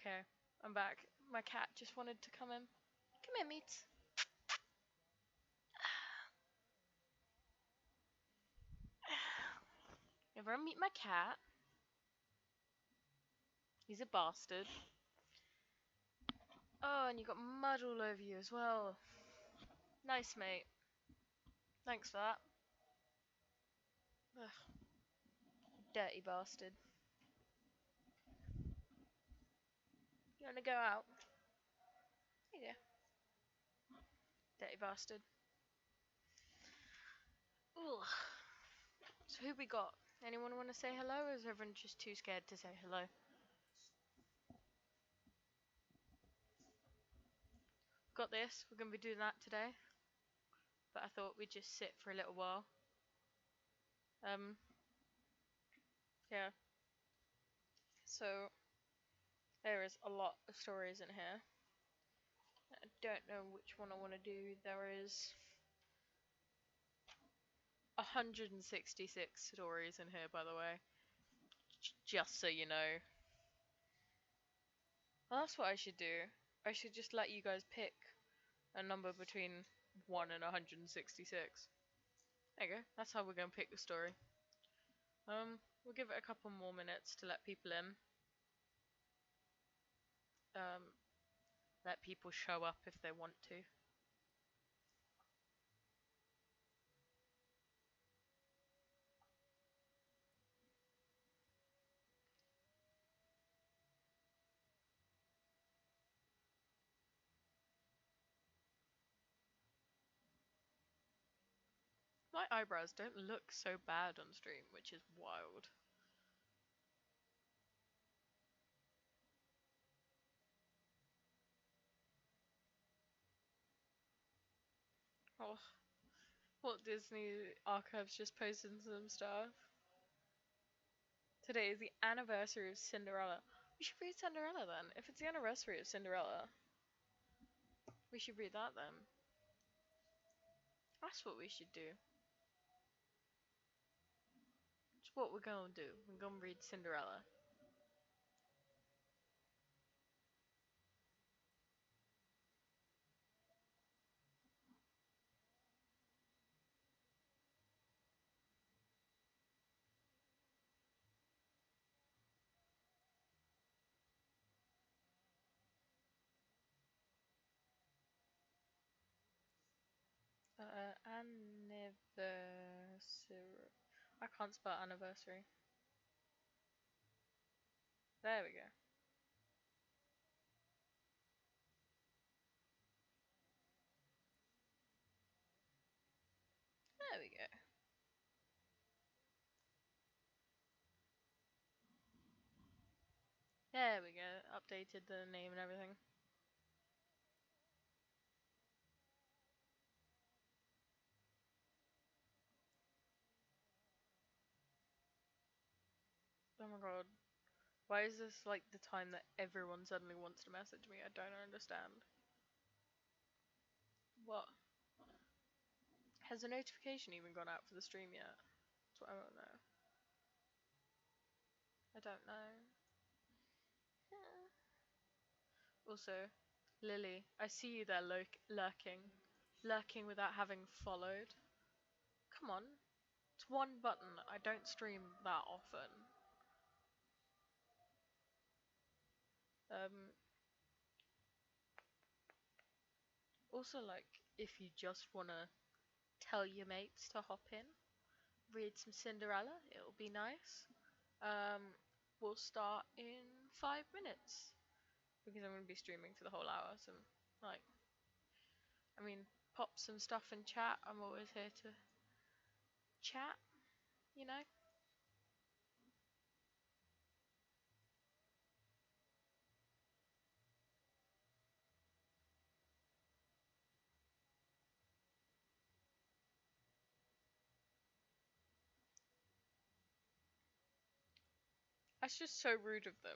Okay, I'm back. My cat just wanted to come in. Come here, meat. Everyone meet my cat. He's a bastard. Oh, and you got mud all over you as well. Nice, mate. Thanks for that. Ugh, dirty bastard. You wanna go out? Here you go. Dirty bastard. Ugh. So who we got? Anyone want to say hello, or is everyone just too scared to say hello? Got this. We're gonna be doing that today. But I thought we'd just sit for a little while. Yeah. So there is a lot of stories in here. I don't know which one I want to do. There is 166 stories in here, by the way. Just so you know. Well, that's what I should do. I should just let you guys pick a number between 1 and 166. There you go. That's how we're going to pick the story. We'll give it a couple more minutes to let people in. Let people show up if they want to. My eyebrows don't look so bad on stream, which is wild. Oh, Walt Disney Archives just posted some stuff. Today is the anniversary of Cinderella. We should read Cinderella then. If it's the anniversary of Cinderella, we should read that then. That's what we should do. It's what we're gonna do. We're gonna read Cinderella. Anniversary. I can't spell anniversary. There we go. There we go. There we go. Updated the name and everything. Oh my god. Why is this like the time that everyone suddenly wants to message me? I don't understand. What? Has the notification even gone out for the stream yet? That's what I don't know. I don't know. Also, Lily, I see you there lurking. Lurking without having followed. Come on. It's one button. I don't stream that often. Um, Also, like, if you just want to tell your mates to hop in, read some Cinderella, it'll be nice. Um, we'll start in 5 minutes because I'm going to be streaming for the whole hour. So, like, I mean, pop some stuff in chat. I'm always here to chat, you know? That's just so rude of them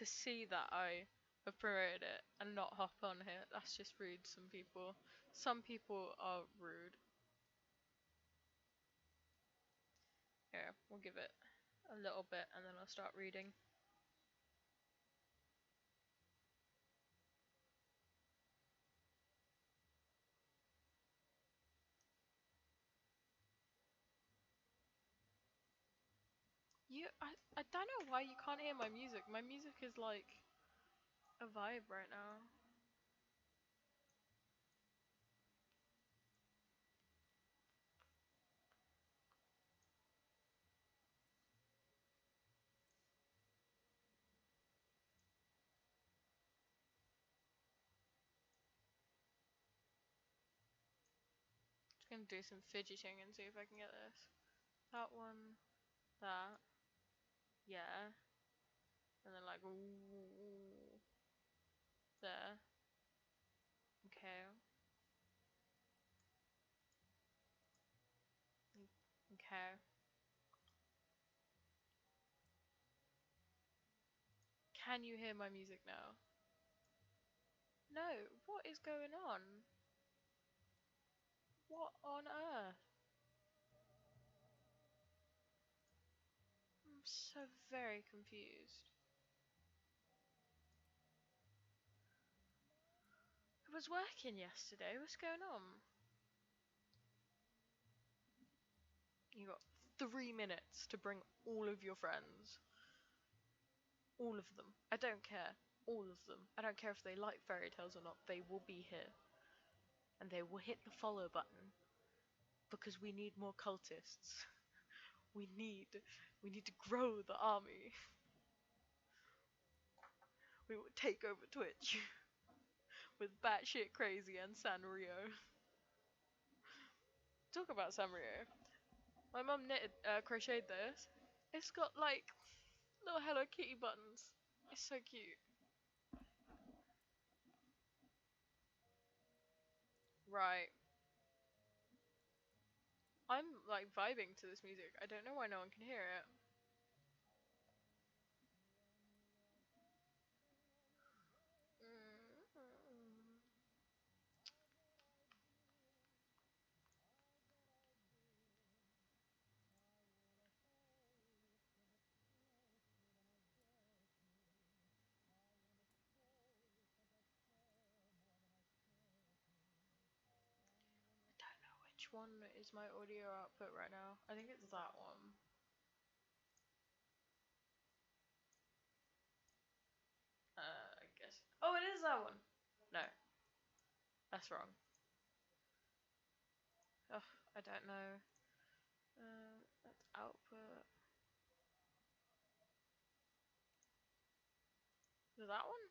to see that I have promoted it and not hop on here. That's just rude. Some people are rude. Here, we'll give it a little bit and then I'll start reading. I don't know why you can't hear my music. My music is like a vibe right now. Just gonna do some fidgeting and see if I can get this. That one, that, yeah, and then like ooh, there. Okay, okay. Can you hear my music now? No. What is going on? What on earth? I'm so very confused. It was working yesterday. What's going on? You got 3 minutes to bring all of your friends. All of them. I don't care. All of them. I don't care if they like fairy tales or not. They will be here. And they will hit the follow button. Because we need more cultists. We need to grow the army. We will take over Twitch. With batshit crazy and Sanrio. Talk about Sanrio. My mum knitted, crocheted this. It's got like little Hello Kitty buttons. It's so cute. Right. I'm like vibing to this music. I don't know why no one can hear it. Mm. I don't know which one is my audio output right now. I think it's that one. I guess. Oh, it is that one. No, that's wrong. Ugh, I don't know. That's output. Is it that one?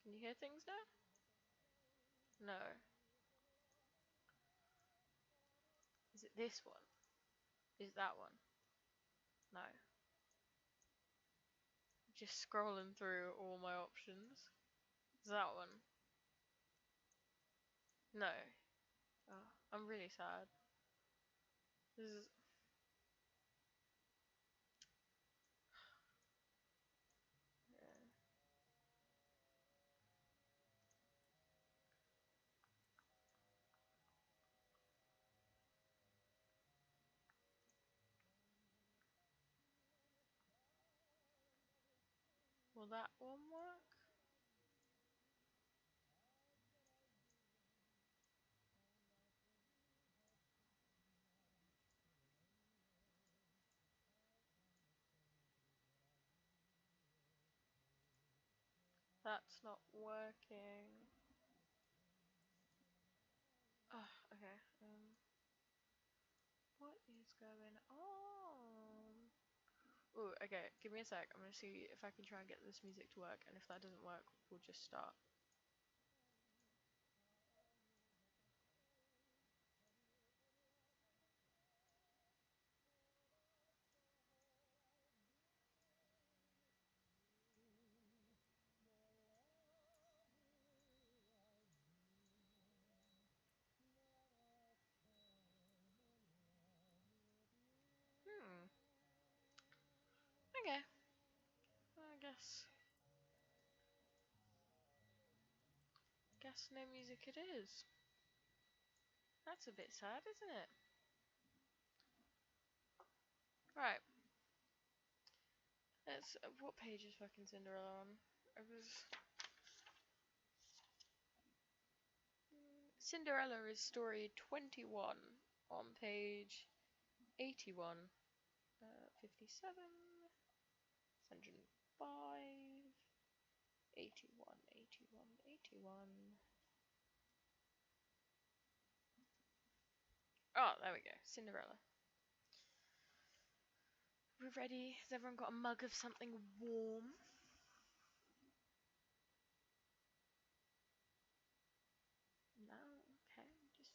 Can you hear things now? No. Is it this one? Is it that one? No. Just scrolling through all my options. Is that one? No. Oh, I'm really sad. This is. Yeah. Will that one work? That's not working. Oh, okay. What is going on? Oh, okay. Give me a sec. I'm gonna see if I can try and get this music to work, and if that doesn't work, we'll just start. Hmm. Okay. I guess no music it is. That's a bit sad, isn't it? Right. Let's. What page is fucking Cinderella on? I was. Cinderella is story 21 on page 81. 57, 105, 81, 81, 81. Oh, there we go. Cinderella. We're ready. Has everyone got a mug of something warm? No? Okay. Just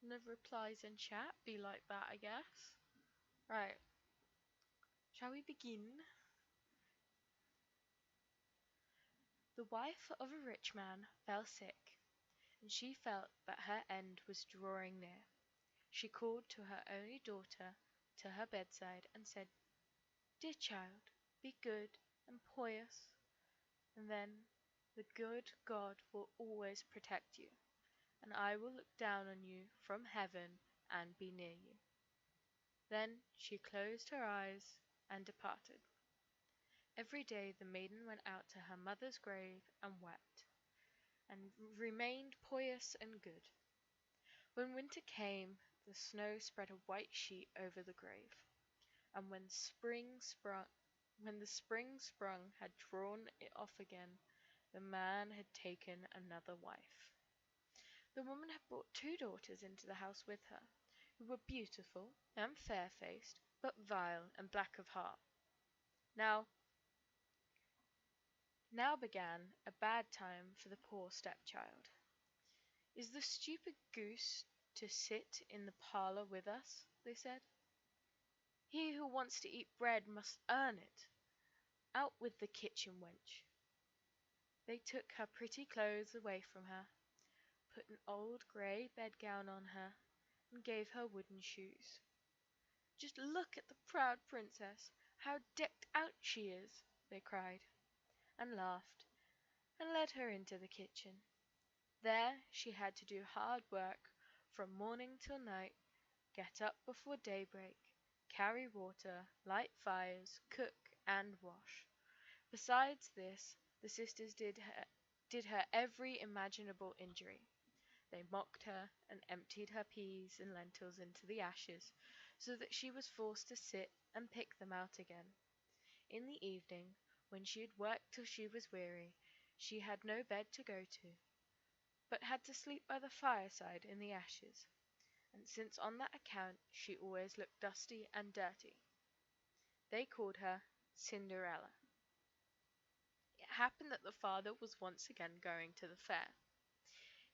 no replies in chat. Be like that, I guess. Right. Shall we begin? The wife of a rich man fell sick, and she felt that her end was drawing near. She called to her only daughter to her bedside and said, "Dear child, be good and pious, and then the good God will always protect you, and I will look down on you from heaven and be near you." Then she closed her eyes and departed. Every day the maiden went out to her mother's grave and wept, and remained pious and good. When winter came, the snow spread a white sheet over the grave, and when the spring sprung had drawn it off again, the man had taken another wife. The woman had brought two daughters into the house with her, who were beautiful and fair-faced, but vile and black of heart. Now began a bad time for the poor stepchild. "Is the stupid goose to sit in the parlour with us?" they said. "He who wants to eat bread must earn it. Out with the kitchen wench." They took her pretty clothes away from her, put an old grey bedgown on her, and gave her wooden shoes. "Just look at the proud princess, how decked out she is!" they cried, and laughed, and led her into the kitchen. There she had to do hard work from morning till night, get up before daybreak, carry water, light fires, cook, and wash. Besides this, the sisters did her every imaginable injury. They mocked her, and emptied her peas and lentils into the ashes, so that she was forced to sit and pick them out again. In the evening, when she had worked till she was weary, she had no bed to go to, but had to sleep by the fireside in the ashes, and since on that account she always looked dusty and dirty, they called her Cinderella. It happened that the father was once again going to the fair.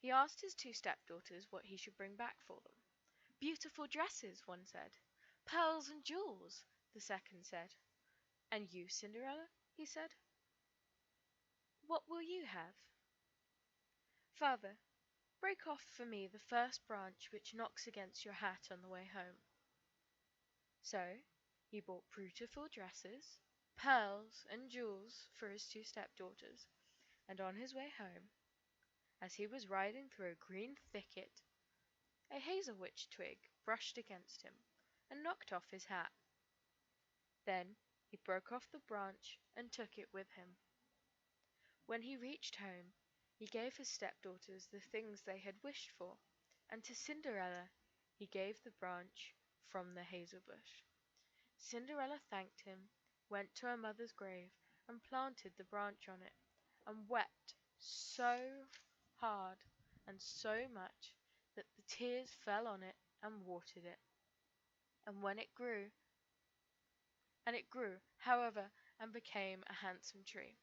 He asked his two stepdaughters what he should bring back for them. "Beautiful dresses," one said. "Pearls and jewels," the second said. "And you, Cinderella?" he said. "What will you have?" "Father, break off for me the first branch which knocks against your hat on the way home." So he bought beautiful dresses, pearls, and jewels for his two stepdaughters, and on his way home, as he was riding through a green thicket, a hazel-witch twig brushed against him, and knocked off his hat. Then he broke off the branch and took it with him. When he reached home, he gave his stepdaughters the things they had wished for, and to Cinderella he gave the branch from the hazel bush. Cinderella thanked him, went to her mother's grave, and planted the branch on it, and wept so hard and so much that the tears fell on it and watered it. And it grew, however, and became a handsome tree.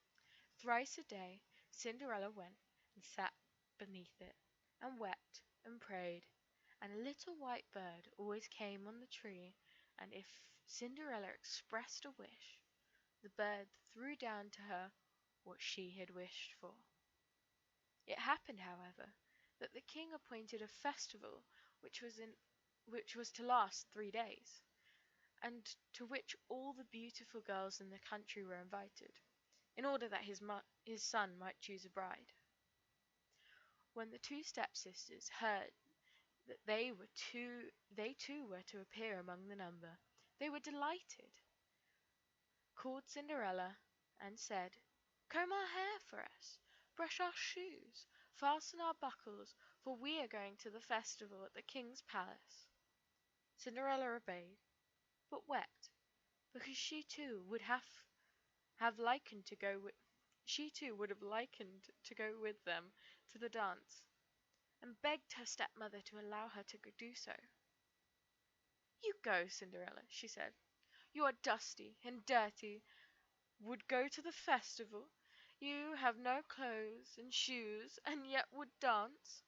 Thrice a day Cinderella went and sat beneath it, and wept and prayed, and a little white bird always came on the tree, and if Cinderella expressed a wish, the bird threw down to her what she had wished for. It happened, however, that the king appointed a festival which was to last 3 days, and to which all the beautiful girls in the country were invited, in order that his son might choose a bride. When the two stepsisters heard that they too were to appear among the number, they were delighted, called Cinderella, and said, "Comb our hair for us, brush our shoes, fasten our buckles, for we are going to the festival at the king's palace." Cinderella obeyed, but wept, because have likened to go with she too would have likened to go with them to the dance, and begged her stepmother to allow her to do so. "You go, Cinderella," she said. "You are dusty and dirty, would go to the festival. You have no clothes and shoes, and yet would dance."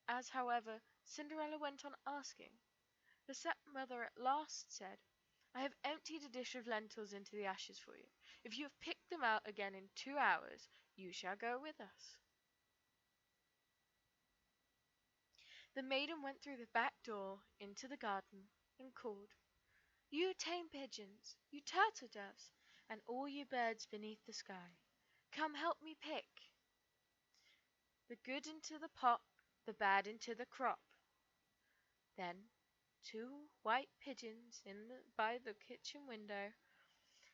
As, however, Cinderella went on asking, the stepmother at last said, "I have emptied a dish of lentils into the ashes for you. If you have picked them out again in 2 hours, you shall go with us." The maiden went through the back door into the garden, and called, "You tame pigeons, you turtle doves, and all you birds beneath the sky, come help me pick the good into the pot, the bad into the crop." Then 2 white pigeons by the kitchen window,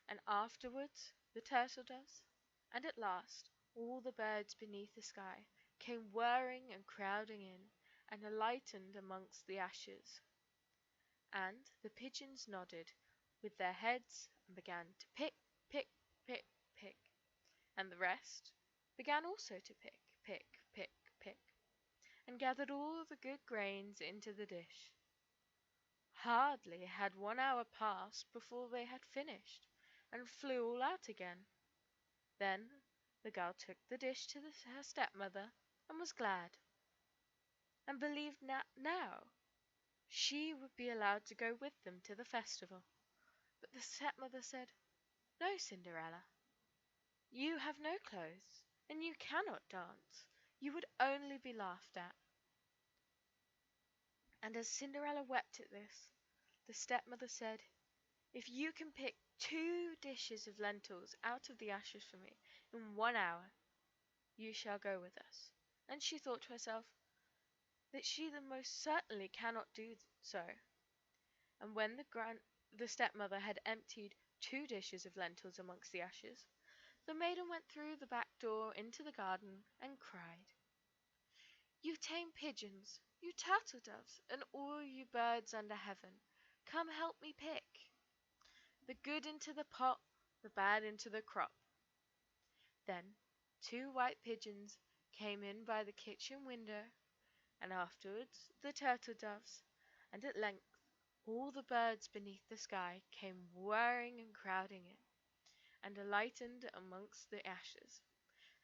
and afterwards the turtle doves, and at last all the birds beneath the sky, came whirring and crowding in, and alighted amongst the ashes. And the pigeons nodded with their heads, and began to pick, pick, pick, pick, and the rest began also to pick, pick, pick, pick, and gathered all the good grains into the dish. Hardly had 1 hour passed before they had finished, and flew all out again. Then the girl took the dish to her stepmother, and was glad, and believed now she would be allowed to go with them to the festival. But the stepmother said, "No, Cinderella, you have no clothes, and you cannot dance. You would only be laughed at." And as Cinderella wept at this, the stepmother said, "If you can pick 2 dishes of lentils out of the ashes for me in 1 hour, you shall go with us." And she thought to herself that she the most certainly cannot do so. And when the stepmother had emptied 2 dishes of lentils amongst the ashes, the maiden went through the back door into the garden, and cried, "You tame pigeons, you turtle doves, and all you birds under heaven, come help me pick the good into the pot, the bad into the crop." Then 2 white pigeons came in by the kitchen window, and afterwards the turtle doves, and at length all the birds beneath the sky came whirring and crowding in, and alighted amongst the ashes,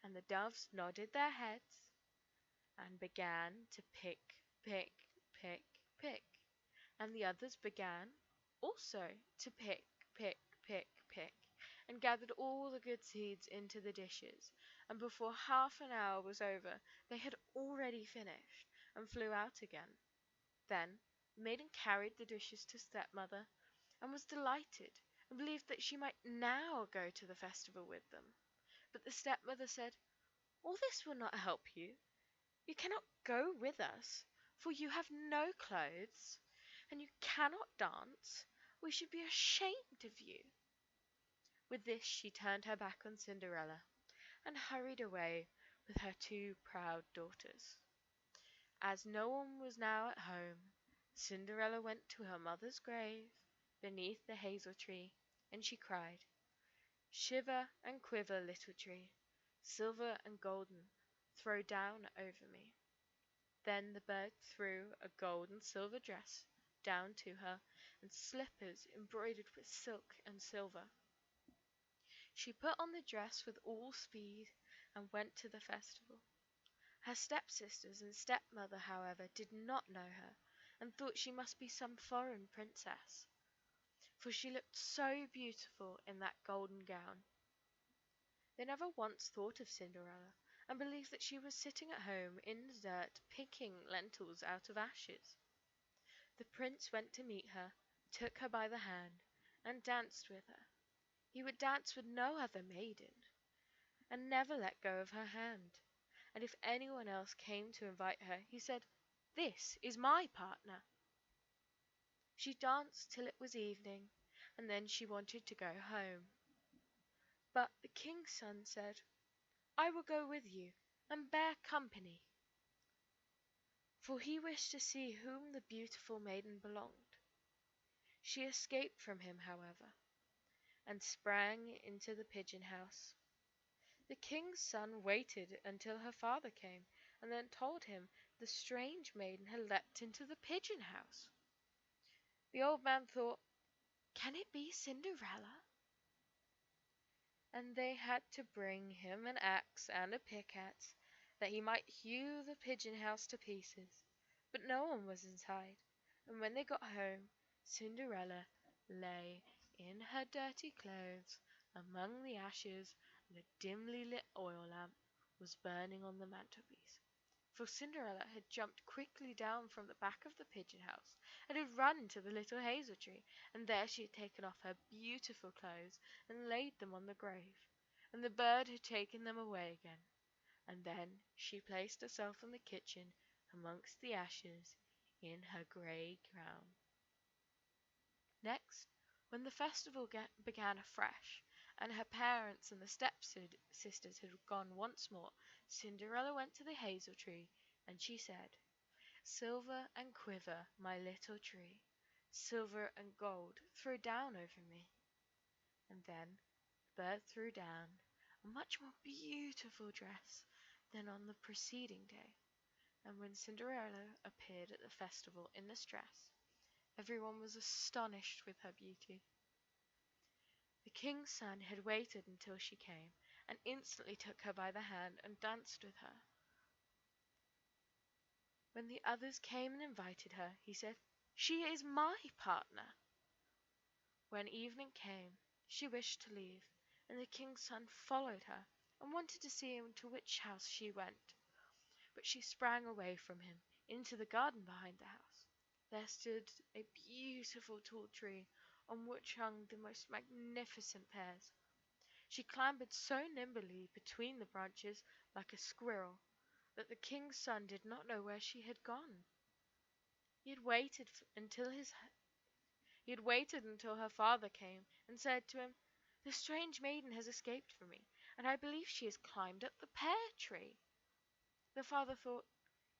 and the doves nodded their heads, and began to pick, pick, pick, pick, and the others began also to pick, pick, pick, pick, and gathered all the good seeds into the dishes, and before half an hour was over they had already finished, and flew out again. Then the maiden carried the dishes to stepmother, and was delighted, and believed that she might now go to the festival with them. But the stepmother said, "All this will not help you. You cannot go with us, for you have no clothes, and you cannot dance. We should be ashamed of you." With this she turned her back on Cinderella, and hurried away with her 2 proud daughters. As no one was now at home, Cinderella went to her mother's grave beneath the hazel tree, and she cried, "Shiver and quiver, little tree, silver and golden, throw down over me." Then the bird threw a gold and silver dress down to her, and slippers embroidered with silk and silver. She put on the dress with all speed, and went to the festival. Her stepsisters and stepmother, however, did not know her, and thought she must be some foreign princess, for she looked so beautiful in that golden gown. They never once thought of Cinderella, and believed that she was sitting at home in the dirt picking lentils out of ashes. The prince went to meet her, took her by the hand, and danced with her. He would dance with no other maiden, and never let go of her hand. And if anyone else came to invite her, he said, "This is my partner." She danced till it was evening, and then she wanted to go home. But the king's son said, "I will go with you, and bear company," for he wished to see whom the beautiful maiden belonged. She escaped from him, however, and sprang into the pigeon house. The king's son waited until her father came, and then told him the strange maiden had leapt into the pigeon house. The old man thought, "Can it be Cinderella?" And they had to bring him an axe and a pickaxe, that he might hew the pigeon house to pieces. But no one was inside, and when they got home, Cinderella lay in her dirty clothes among the ashes, and a dimly lit oil lamp was burning on the mantelpiece. For Cinderella had jumped quickly down from the back of the pigeon house, and had run to the little hazel tree, and there she had taken off her beautiful clothes and laid them on the grave, and the bird had taken them away again. And then she placed herself in the kitchen amongst the ashes in her grey gown. Next, when the festival began afresh, and her parents and the step-sisters had gone once more, Cinderella went to the hazel tree, and she said, "Silver and quiver, my little tree, silver and gold throw down over me." And then the bird threw down a much more beautiful dress than on the preceding day, and when Cinderella appeared at the festival in this dress, everyone was astonished with her beauty. The king's son had waited until she came, and instantly took her by the hand and danced with her. When the others came and invited her, he said, "She is my partner." When evening came, she wished to leave, and the king's son followed her, and wanted to see into which house she went. But she sprang away from him into the garden behind the house. There stood a beautiful tall tree, on which hung the most magnificent pears. She clambered so nimbly between the branches, like a squirrel, that the king's son did not know where she had gone. He had waited until her father came, and said to him, "The strange maiden has escaped from me, and I believe she has climbed up the pear tree." The father thought,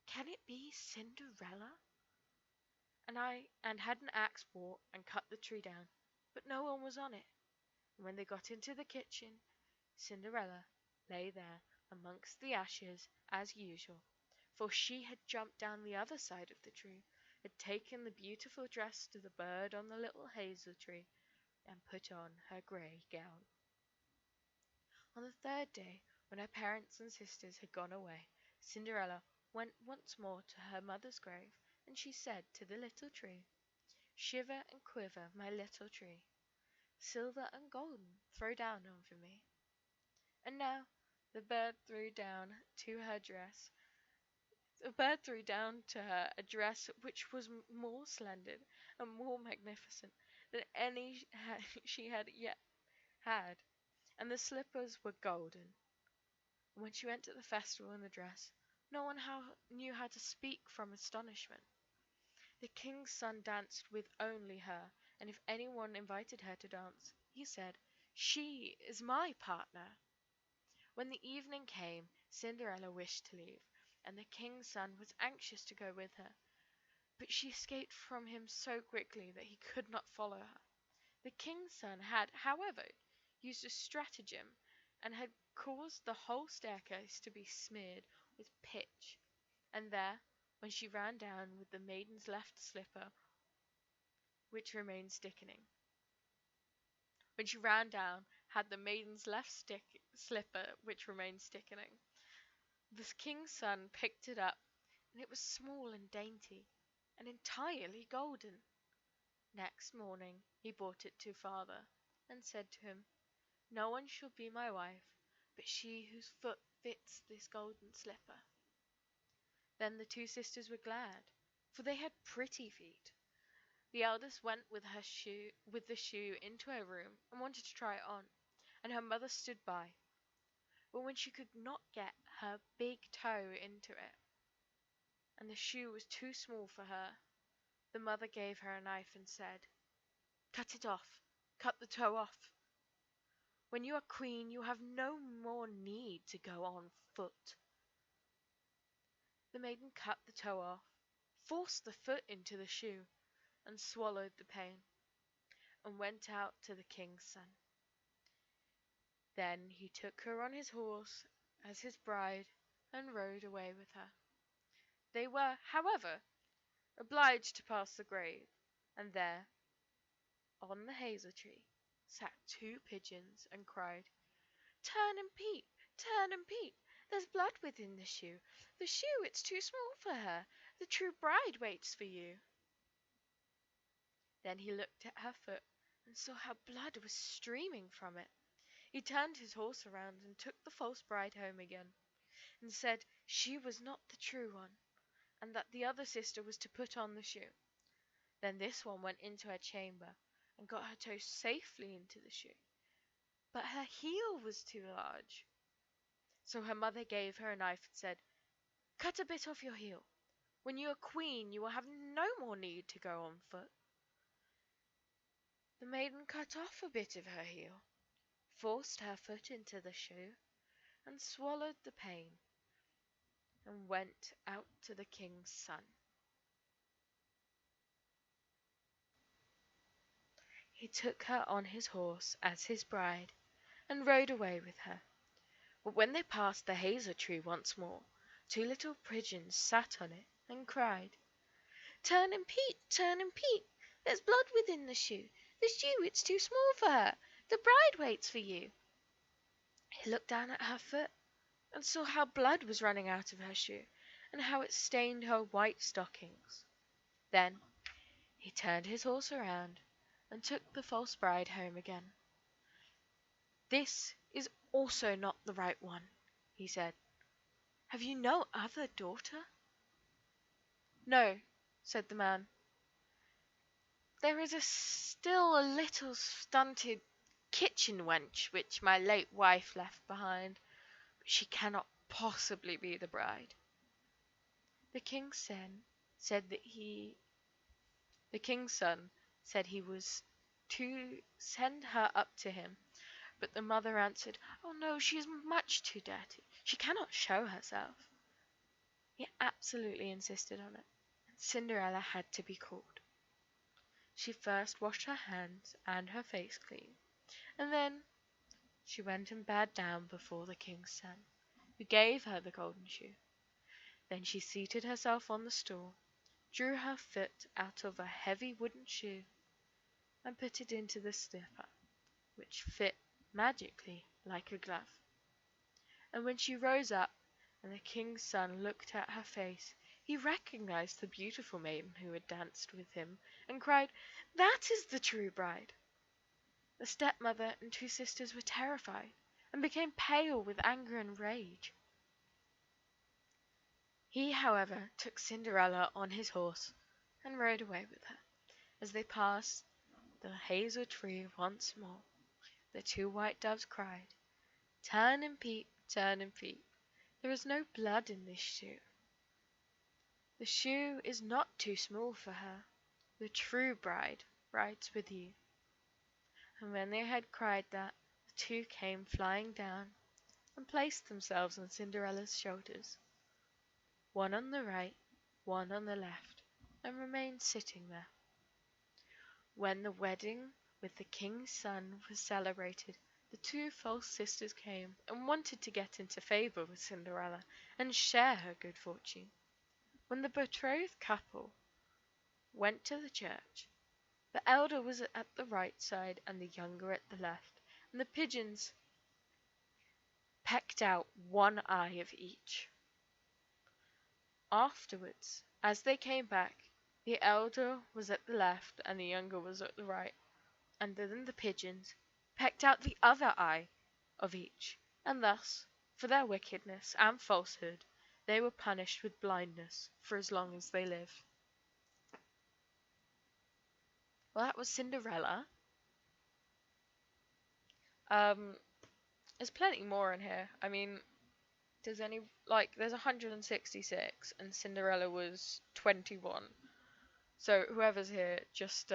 "Can it be Cinderella?" and had an axe brought and cut the tree down, but no one was on it. And when they got into the kitchen, Cinderella lay there amongst the ashes as usual, for she had jumped down the other side of the tree, had taken the beautiful dress to the bird on the little hazel tree, and put on her grey gown. On the third day, when her parents and sisters had gone away, Cinderella went once more to her mother's grave, and she said to the little tree, "Shiver and quiver, my little tree, silver and golden throw down over me." And now the bird threw down to her dress. The bird threw down to her a dress which was more splendid and more magnificent than any she had yet had, and the slippers were golden. And when she went to the festival in the dress, no one knew how to speak from astonishment. The king's son danced with only her, and if anyone invited her to dance, he said, "She is my partner." When the evening came, Cinderella wished to leave, and the king's son was anxious to go with her, but she escaped from him so quickly that he could not follow her. The king's son had, however, used a stratagem, and had caused the whole staircase to be smeared with pitch, and there, when she ran down with the maiden's left slipper, which remained sticking, when she ran down, had the maiden's slipper, which remained sticking. The king's son picked it up, and it was small and dainty, and entirely golden. Next morning he brought it to father, and said to him, "No one shall be my wife but she whose foot fits this golden slipper." Then the two sisters were glad, for they had pretty feet. The eldest went with the shoe into her room, and wanted to try it on, and her mother stood by. But when she could not get her big toe into it, and the shoe was too small for her, the mother gave her a knife and said, "Cut it off, cut the toe off. When you are queen you have no more need to go on foot." The maiden cut the toe off, forced the foot into the shoe, and swallowed the pain. and went out to the king's son. Then he took her on his horse as his bride and rode away with her. They were, however, obliged to pass the grave, and there, on the hazel tree, sat two pigeons and cried, "Turn and peep, turn and peep, there's blood within the shoe. The shoe, it's too small for her. The true bride waits for you." Then he looked at her foot and saw how blood was streaming from it. He turned his horse around and took the false bride home again, and said she was not the true one, and that the other sister was to put on the shoe. Then this one went into her chamber and got her toe safely into the shoe, but her heel was too large. So her mother gave her a knife and said, "Cut a bit off your heel. When you are queen you will have no more need to go on foot." The maiden cut off a bit of her heel, forced her foot into the shoe, and swallowed the pain, and went out to the king's son. He took her on his horse as his bride, and rode away with her. But when they passed the hazel tree once more, two little pigeons sat on it and cried, "Turn and peep, turn and peep, there's blood within the shoe. The shoe, it's too small for her. The bride waits for you." He looked down at her foot and saw how blood was running out of her shoe, and how it stained her white stockings. Then he turned his horse around and took the false bride home again. "This is also not the right one," he said. "Have you no other daughter?" "No," said the man. "There is still a little stunted kitchen wench which my late wife left behind, but she cannot possibly be the bride." The king's son said he was to send her up to him, but the mother answered, "Oh no, she is much too dirty. She cannot show herself." He absolutely insisted on it, and Cinderella had to be called. She first washed her hands and her face clean, and then she went and bowed down before the king's son, who gave her the golden shoe. Then she seated herself on the stool, drew her foot out of a heavy wooden shoe, and put it into the slipper, which fit magically like a glove. And when she rose up, and the king's son looked at her face, he recognized the beautiful maiden who had danced with him, and cried, "That is the true bride." The stepmother and two sisters were terrified, and became pale with anger and rage. He, however, took Cinderella on his horse, and rode away with her. As they passed the hazel tree once more, the two white doves cried, "Turn and peep, turn and peep, there is no blood in this shoe. The shoe is not too small for her. The true bride rides with you." And when they had cried that, the two came flying down, and placed themselves on Cinderella's shoulders, one on the right, one on the left, and remained sitting there. When the wedding with the king's son was celebrated, the two false sisters came and wanted to get into favour with Cinderella and share her good fortune. When the betrothed couple went to the church, the elder was at the right side and the younger at the left, and the pigeons pecked out one eye of each. Afterwards, as they came back, the elder was at the left and the younger was at the right, and then the pigeons pecked out the other eye of each, and thus, for their wickedness and falsehood, they were punished with blindness for as long as they lived. Well, that was Cinderella. Um, there's plenty more in here. I mean, there's 166 and Cinderella was 21. So whoever's here, just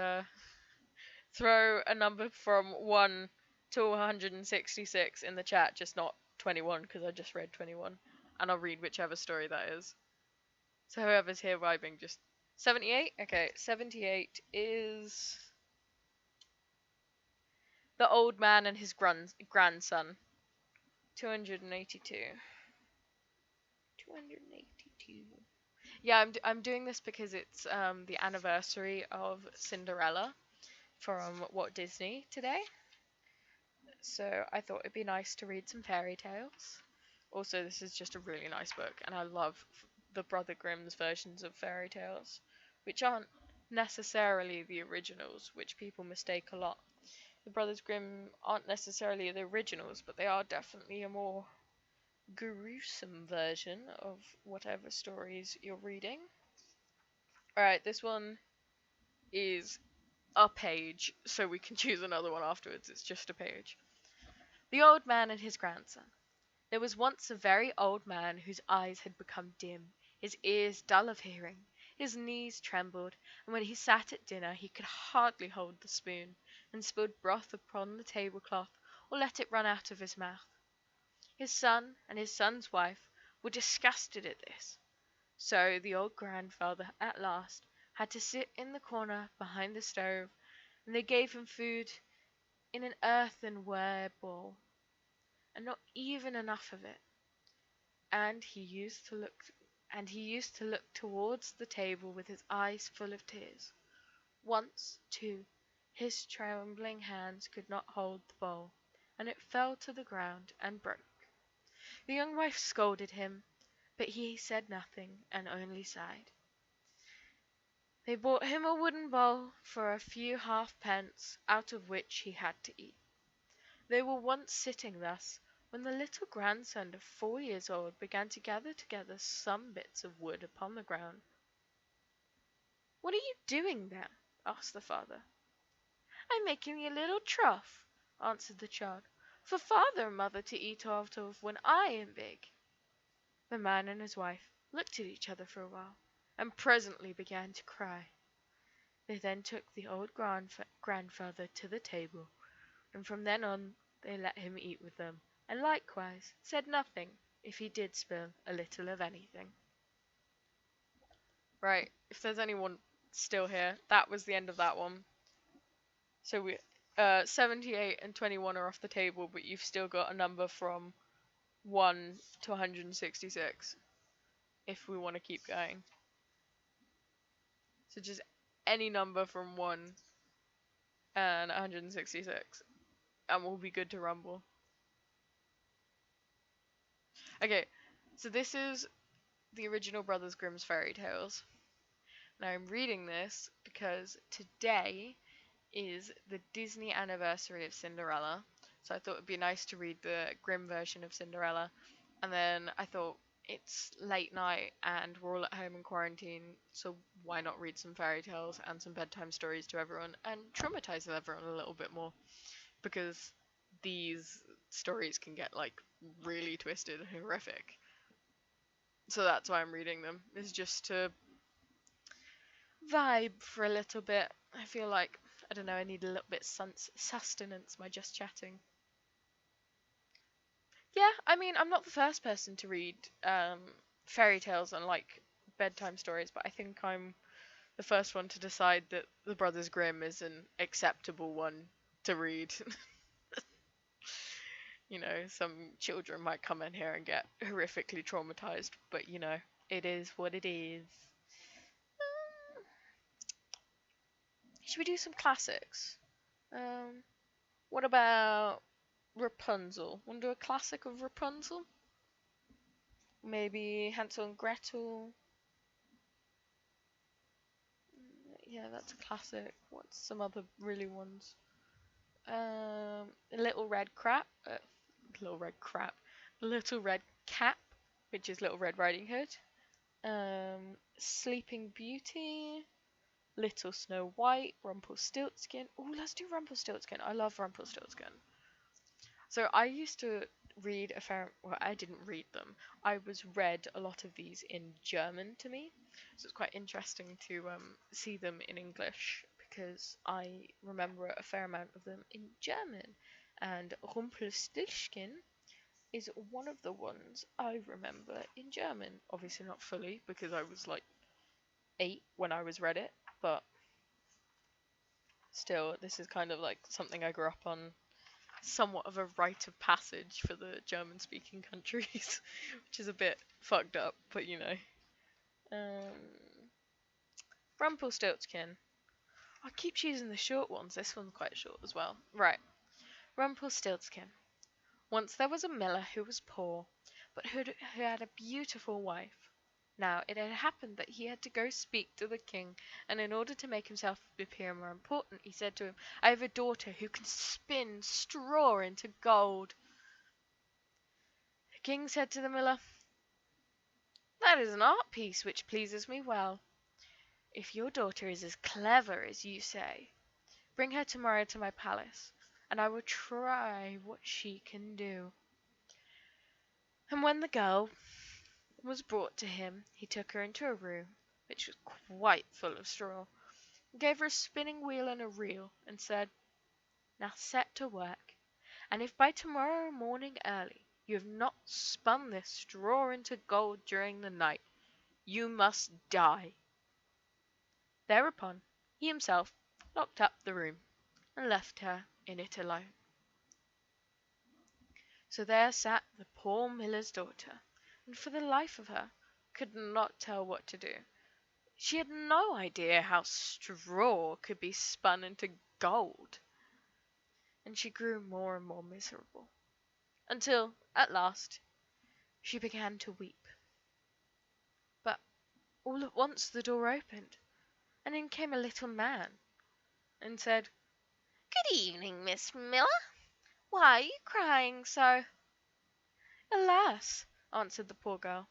throw a number from 1 to 166 in the chat, just not 21 because I just read 21, and I'll read whichever story that is. So whoever's here vibing, just 78. Okay, 78 is The Old Man and His Grandson. 282. 282. Yeah, I'm doing this because it's the anniversary of Cinderella from Walt Disney today. So I thought it'd be nice to read some fairy tales. Also, this is just a really nice book, and I love the Brother Grimm's versions of fairy tales, which aren't necessarily the originals, which people mistake a lot. The Brothers Grimm aren't necessarily the originals, but they are definitely a more gruesome version of whatever stories you're reading. Alright, this one is a page, so we can choose another one afterwards. It's just a page. The Old Man and His Grandson. There was once a very old man whose eyes had become dim, his ears dull of hearing, his knees trembled, and when he sat at dinner he could hardly hold the spoon, and spilled broth upon the tablecloth, or let it run out of his mouth. His son and his son's wife were disgusted at this, so the old grandfather at last had to sit in the corner behind the stove, and they gave him food in an earthenware bowl, and not even enough of it. And he used to look towards the table with his eyes full of tears. Once, too, his trembling hands could not hold the bowl, and it fell to the ground and broke. The young wife scolded him, but he said nothing, and only sighed. They bought him a wooden bowl for a few halfpence, out of which he had to eat. They were once sitting thus, when the little grandson of 4 years old began to gather together some bits of wood upon the ground. "What are you doing there?" asked the father. "I'm making a little trough," answered the child, "for father and mother to eat out of when I am big." The man and his wife looked at each other for a while, and presently began to cry. They then took the old grandfather to the table, and from then on they let him eat with them, and likewise said nothing if he did spill a little of anything. Right, if there's anyone still here, that was the end of that one. So 78 and 21 are off the table, but you've still got a number from 1 to 166 if we want to keep going. So just any number from 1 and 166, and we'll be good to rumble. Okay, so this is the original Brothers Grimm's fairy tales. Now I'm reading this because today is the Disney anniversary of Cinderella, so I thought it'd be nice to read the Grimm version of Cinderella, and then I thought it's late night and we're all at home in quarantine, so why not read some fairy tales and some bedtime stories to everyone and traumatize everyone a little bit more, because these stories can get like really twisted and horrific. So that's why I'm reading them, is just to vibe for a little bit. I feel like, I don't know, I need a little bit sustenance by just chatting. Yeah, I mean, I'm not the first person to read fairy tales and like bedtime stories, but I think I'm the first one to decide that the Brothers Grimm is an acceptable one to read. You know, some children might come in here and get horrifically traumatized, but you know, it is what it is. Should we do some classics? What about Rapunzel? Want to do a classic of Rapunzel? Maybe Hansel and Gretel? Yeah, that's a classic. What's some other really ones? Little Red Crap. Little Red Crap. Little Red Cap, which is Little Red Riding Hood. Sleeping Beauty. Little Snow White. Rumpelstiltskin. Oh, let's do Rumpelstiltskin. I love Rumpelstiltskin. So I used to read well, I didn't read them. I was read a lot of these in German to me. So it's quite interesting to see them in English, because I remember a fair amount of them in German. And Rumpelstiltskin is one of the ones I remember in German. Obviously not fully, because I was like 8 when I was read it, but still, this is kind of like something I grew up on somewhat of a rite of passage for the German-speaking countries, which is a bit fucked up, but you know. Rumpelstiltskin. I keep choosing the short ones. This one's quite short as well. Right. Rumpelstiltskin. Once there was a miller who was poor, but who had a beautiful wife. Now, it had happened that he had to go speak to the king, and in order to make himself appear more important, he said to him, I have a daughter who can spin straw into gold. The king said to the miller, that is an art piece which pleases me well. If your daughter is as clever as you say, bring her tomorrow to my palace, and I will try what she can do. And when the girl was brought to him, he took her into a room, which was quite full of straw, gave her a spinning wheel and a reel, and said, now set to work, and if by tomorrow morning early you have not spun this straw into gold during the night, you must die. Thereupon he himself locked up the room, and left her in it alone. So there sat the poor miller's daughter, and for the life of her could not tell what to do. She had no idea how straw could be spun into gold, and she grew more and more miserable, until, at last, she began to weep. But all at once the door opened, and in came a little man, and said, good evening, Miss Miller. Why are you crying so? Alas, answered the poor girl,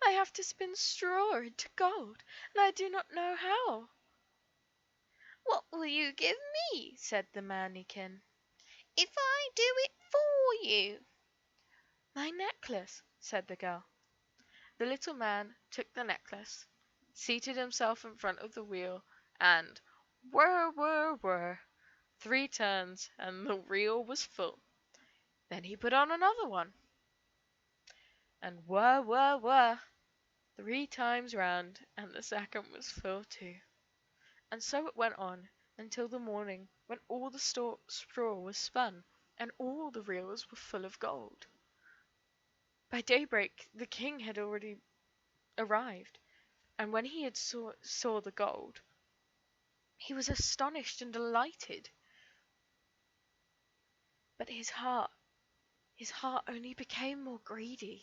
I have to spin straw into gold, and I do not know how. What will you give me, said the mannikin, if I do it for you? My necklace, said the girl. The little man took the necklace, seated himself in front of the wheel, and whir, whir, whir, 3 turns, and the reel was full. Then he put on another one, and whir, whir, whir, 3 times round, and the second was full too. And so it went on until the morning, when all the straw was spun, and all the reels were full of gold. By daybreak the king had already arrived, and when he had saw the gold, he was astonished and delighted. But his heart only became more greedy.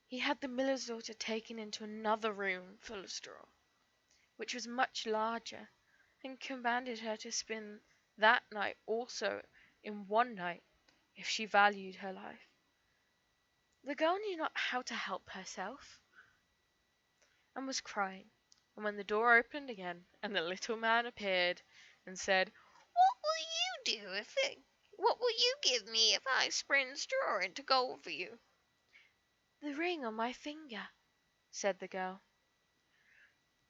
He had the miller's daughter taken into another room full of straw, which was much larger, and commanded her to spin that night also in one night, if she valued her life. The girl knew not how to help herself, and was crying, and when the door opened again, and the little man appeared, and said, what will you give me if I spin straw into gold for you? The ring on my finger, said the girl.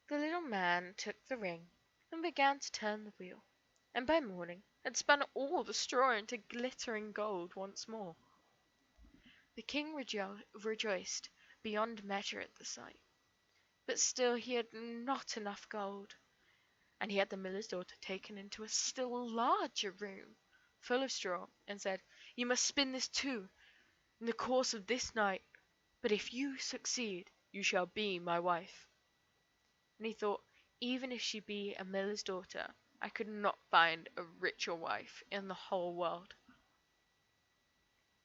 The little man took the ring, and began to turn the wheel, and by morning had spun all the straw into glittering gold once more. The king rejoiced beyond measure at the sight, but still he had not enough gold, and he had the miller's daughter taken into a still larger room, full of straw, and said, you must spin this too, in the course of this night, but if you succeed, you shall be my wife. And he thought, even if she be a miller's daughter, I could not find a richer wife in the whole world.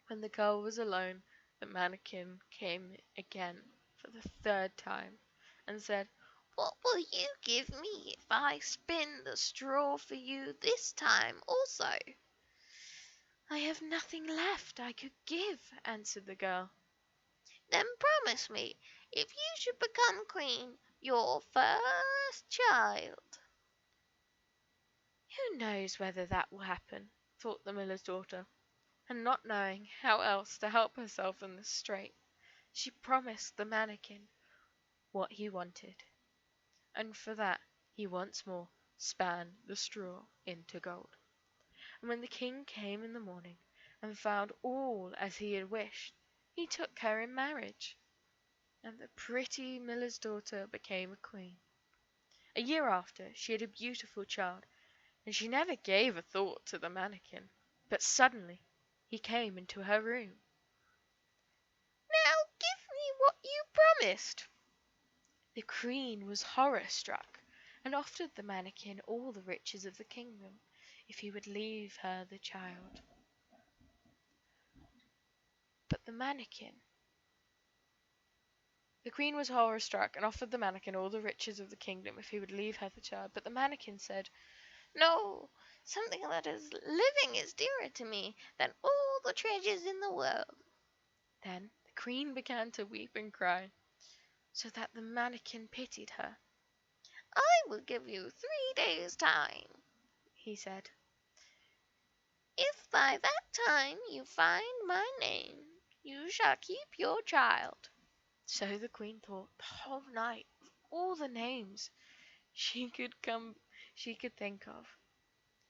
When the girl was alone, the mannikin came again for the 3rd time, and said, what will you give me if I spin the straw for you this time also? I have nothing left I could give, answered the girl. Then promise me, if you should become queen, your first child. Who knows whether that will happen, thought the miller's daughter, and not knowing how else to help herself in this strait, she promised the mannikin what he wanted, and for that he once more span the straw into gold. And when the king came in the morning and found all as he had wished, he took her in marriage, and the pretty miller's daughter became a queen. A year after, she had a beautiful child, and she never gave a thought to the mannikin. But suddenly he came into her room. "Now give me what you promised." The queen was horror-struck, and offered the mannikin all the riches of the kingdom if he would leave her the child. But the mannikin The queen was horror-struck, and offered the mannikin all the riches of the kingdom if he would leave her the child. But the mannikin said, "No, something that is living is dearer to me than all the treasures in the world." Then the queen began to weep and cry, so that the mannikin pitied her. "I will give you 3 days' time," he said. "If by that time you find my name, you shall keep your child." So the queen thought the whole night of all the names she could think of,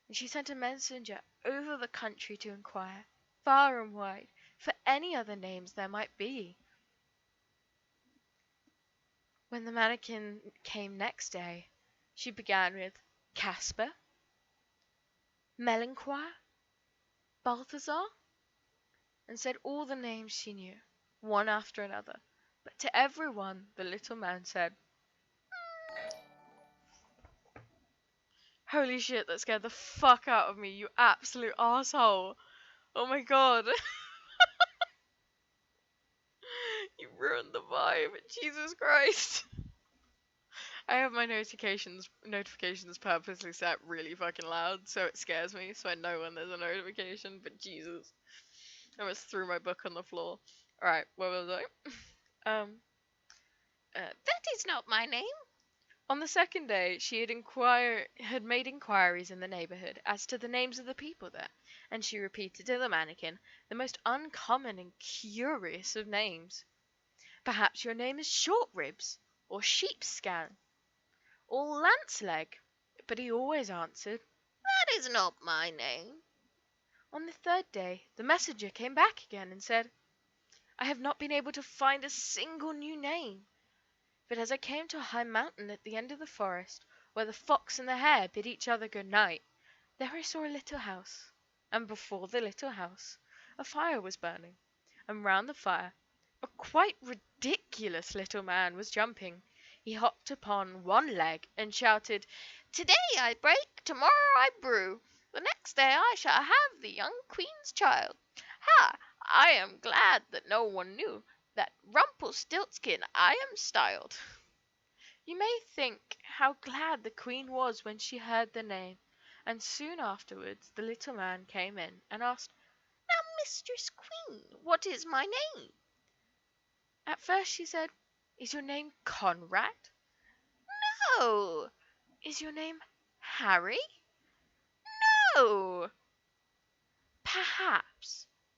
and she sent a messenger over the country to inquire, far and wide, for any other names there might be. When the mannikin came next day, she began with Casper, Melanchoir, Balthazar, and said all the names she knew, one after another. But to every one the little man said, "Holy shit, that scared the fuck out of me, you absolute asshole. Oh my god." You ruined the vibe. Jesus Christ. I have my notifications purposely set really fucking loud so it scares me, so I know when there's a notification, but Jesus. I almost threw my book on the floor. Alright, what was I? That is not my name. On the second day, she had made inquiries in the neighbourhood as to the names of the people there, and she repeated to the mannikin the most uncommon and curious of names. "Perhaps your name is Shortribs, or Sheepscan, or Lanceleg," but he always answered, "That is not my name." On the third day the messenger came back again and said, "I have not been able to find a single new name. But as I came to a high mountain at the end of the forest, where the fox and the hare bid each other good night, there I saw a little house, and before the little house a fire was burning, and round the fire a quite ridiculous little man was jumping. He hopped upon one leg and shouted, 'Today I break, tomorrow I brew. The next day I shall have the young queen's child. Ha! I am glad that no one knew that Rumpelstiltskin I am styled.'" You may think how glad the queen was when she heard the name, and soon afterwards the little man came in and asked, "Now, Mistress Queen, what is my name?" At first she said, "Is your name Conrad?" "No." "Is your name Harry?" "No."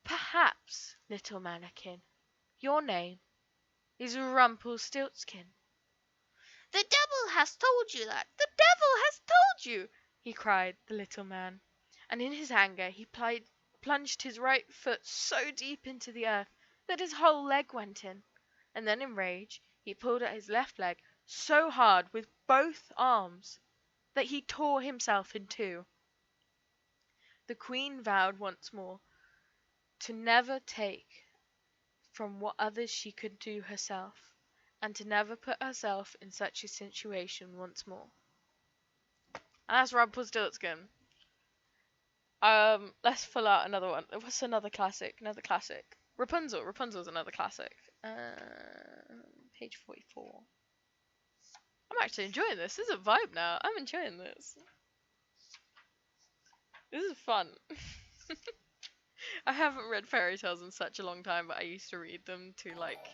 Perhaps, little mannikin, your name is Rumpelstiltskin." "The devil has told you that! The devil has told you!" he cried, the little man, and in his anger he plunged his right foot so deep into the earth that his whole leg went in, and then in rage he pulled at his left leg so hard with both arms that he tore himself in two. The queen vowed once more to never take from what others she could do herself, and to never put herself in such a situation once more. And that's Rumpelstiltskin. Let's pull out another one. What's another classic? Rapunzel. Rapunzel's another classic. Page 44. I'm actually enjoying this. This is a vibe now. I'm enjoying this. This is fun. I haven't read fairy tales in such a long time, but I used to read them to like...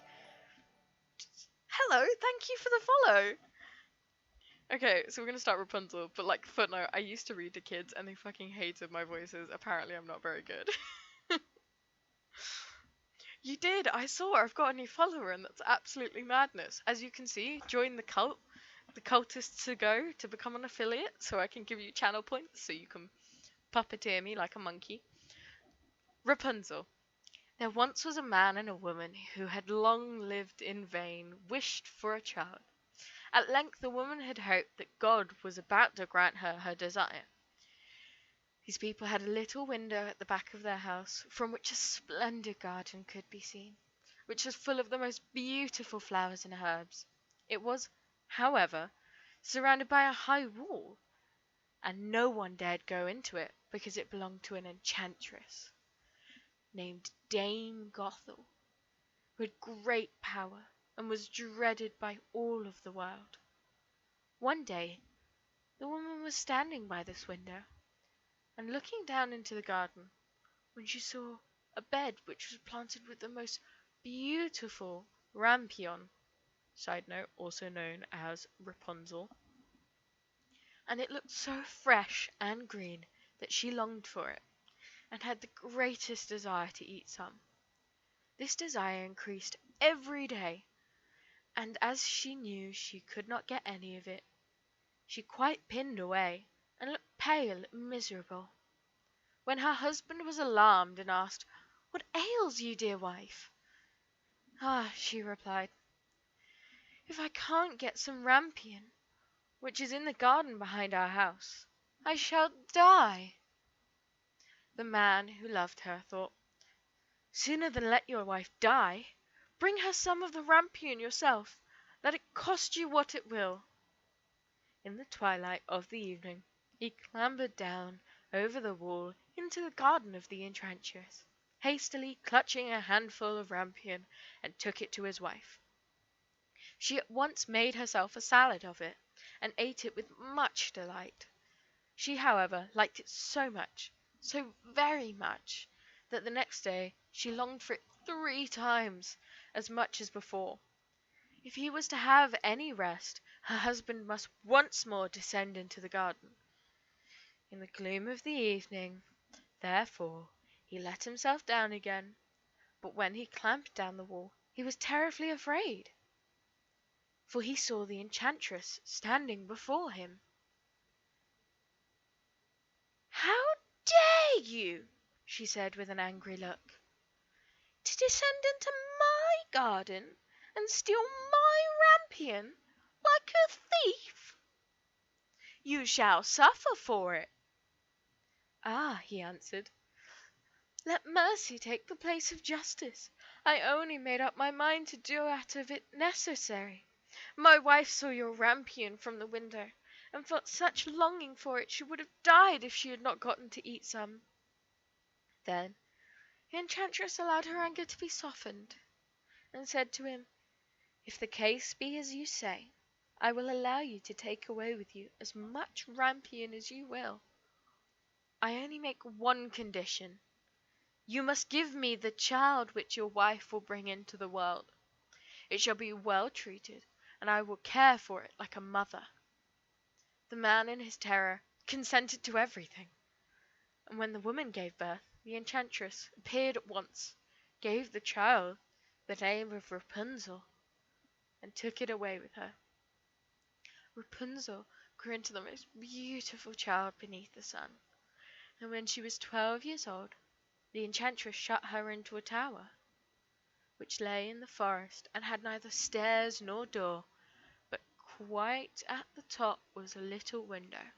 Hello, thank you for the follow! Okay, so we're gonna start Rapunzel, but like, footnote, I used to read to kids and they fucking hated my voices. Apparently I'm not very good. You did, I saw, I've got a new follower and that's absolutely madness. As you can see, join the cult. The cultists to go to become an affiliate, so I can give you channel points so you can puppeteer me like a monkey. Rapunzel. There once was a man and a woman who had long lived in vain, wished for a child. At length the woman had hoped that God was about to grant her her desire. These people had a little window at the back of their house from which a splendid garden could be seen, which was full of the most beautiful flowers and herbs. It was, however, surrounded by a high wall, and no one dared go into it because it belonged to an enchantress named Dame Gothel, who had great power and was dreaded by all of the world. One day the woman was standing by this window and looking down into the garden when she saw a bed which was planted with the most beautiful rampion, side note also known as Rapunzel, and it looked so fresh and green that she longed for it and had the greatest desire to eat some. This desire increased every day, and as she knew she could not get any of it, she quite pined away and looked pale and miserable. When her husband was alarmed and asked, "What ails you, dear wife?" "Ah," she replied, "if I can't get some rampion, which is in the garden behind our house, I shall die." The man, who loved her, thought, "Sooner than let your wife die, bring her some of the rampion yourself, let it cost you what it will." In the twilight of the evening he clambered down over the wall into the garden of the enchantress, hastily clutching a handful of rampion, and took it to his wife. She at once made herself a salad of it, and ate it with much delight. She, however, liked it so much, so very much, that the next day she longed for it 3 times as much as before. If he was to have any rest, her husband must once more descend into the garden. In the gloom of the evening, therefore, he let himself down again, but when he climbed down the wall he was terribly afraid, for he saw the enchantress standing before him. "How dare you," she said with an angry look, "to descend into my garden and steal my rampion like a thief? You shall suffer for it." "Ah," he answered, "let mercy take the place of justice. I only made up my mind to do out of it necessary. My wife saw your rampion from the window, and felt such longing for it she would have died if she had not gotten to eat some." Then the enchantress allowed her anger to be softened, and said to him, "If the case be as you say, I will allow you to take away with you as much rampion as you will. I only make one condition. You must give me the child which your wife will bring into the world. It shall be well treated, and I will care for it like a mother." The man in his terror consented to everything, and when the woman gave birth, the enchantress appeared at once, gave the child the name of Rapunzel, and took it away with her. Rapunzel grew into the most beautiful child beneath the sun, and when she was 12 years old, the enchantress shut her into a tower, which lay in the forest and had neither stairs nor door, but quite at the top was a little window.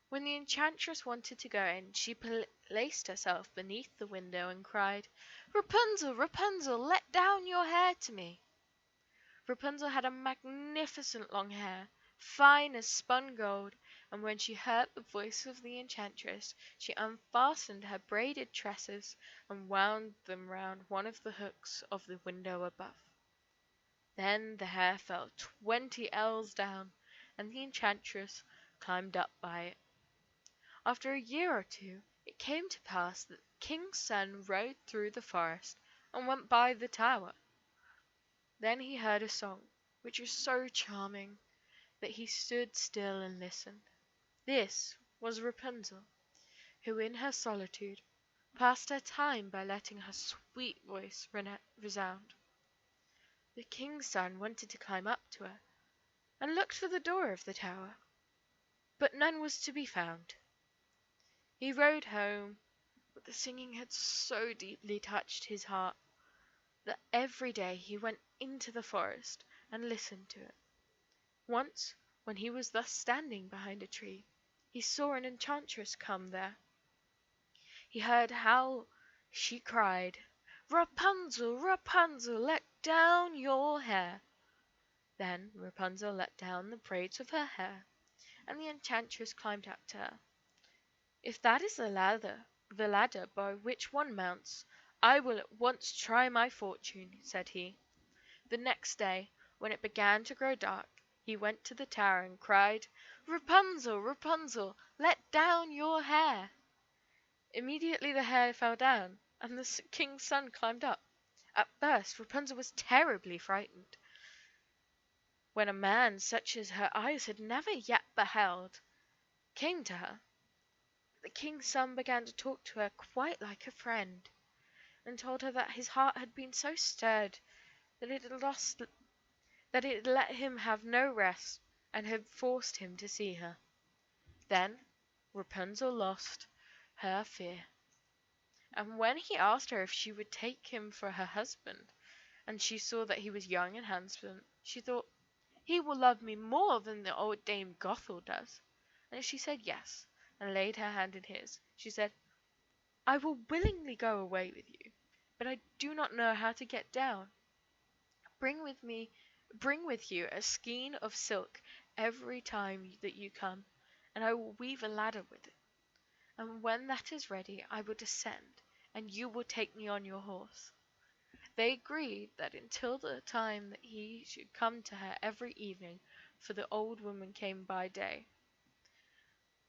When the enchantress wanted to go in, she placed herself beneath the window and cried, "Rapunzel, Rapunzel, let down your hair to me." Rapunzel had a magnificent long hair, fine as spun gold, and when she heard the voice of the enchantress, she unfastened her braided tresses and wound them round one of the hooks of the window above. Then the hair fell 20 ells down, and the enchantress climbed up by it. After a year or two, it came to pass that the king's son rode through the forest and went by the tower. Then he heard a song, which was so charming that he stood still and listened. This was Rapunzel, who in her solitude passed her time by letting her sweet voice resound. The king's son wanted to climb up to her, and looked for the door of the tower, but none was to be found. He rode home, but the singing had so deeply touched his heart that every day he went into the forest and listened to it. Once, when he was thus standing behind a tree, he saw an enchantress come there. he heard how she cried, "Rapunzel, Rapunzel, let down your hair." Then Rapunzel let down the braids of her hair, and the enchantress climbed up to her. "If that is the ladder by which one mounts, I will at once try my fortune," said he. The next day, when it began to grow dark, he went to the tower and cried, "Rapunzel, Rapunzel, let down your hair." Immediately the hair fell down, and the king's son climbed up. At first Rapunzel was terribly frightened, when a man such as her eyes had never yet beheld came to her. The king's son began to talk to her quite like a friend, and told her that his heart had been so stirred that it had let him have no rest, and had forced him to see her. Then Rapunzel lost her fear, and when he asked her if she would take him for her husband, and she saw that he was young and handsome, she thought, "He will love me more than the old Dame Gothel does." And she said yes, and laid her hand in his. She said, "I will willingly go away with you, but I do not know how to get down. Bring with me, bring with you a skein of silk every time that you come, and I will weave a ladder with it. And when that is ready, I will descend, and you will take me on your horse." They agreed that until the time that he should come to her every evening, for the old woman came by day.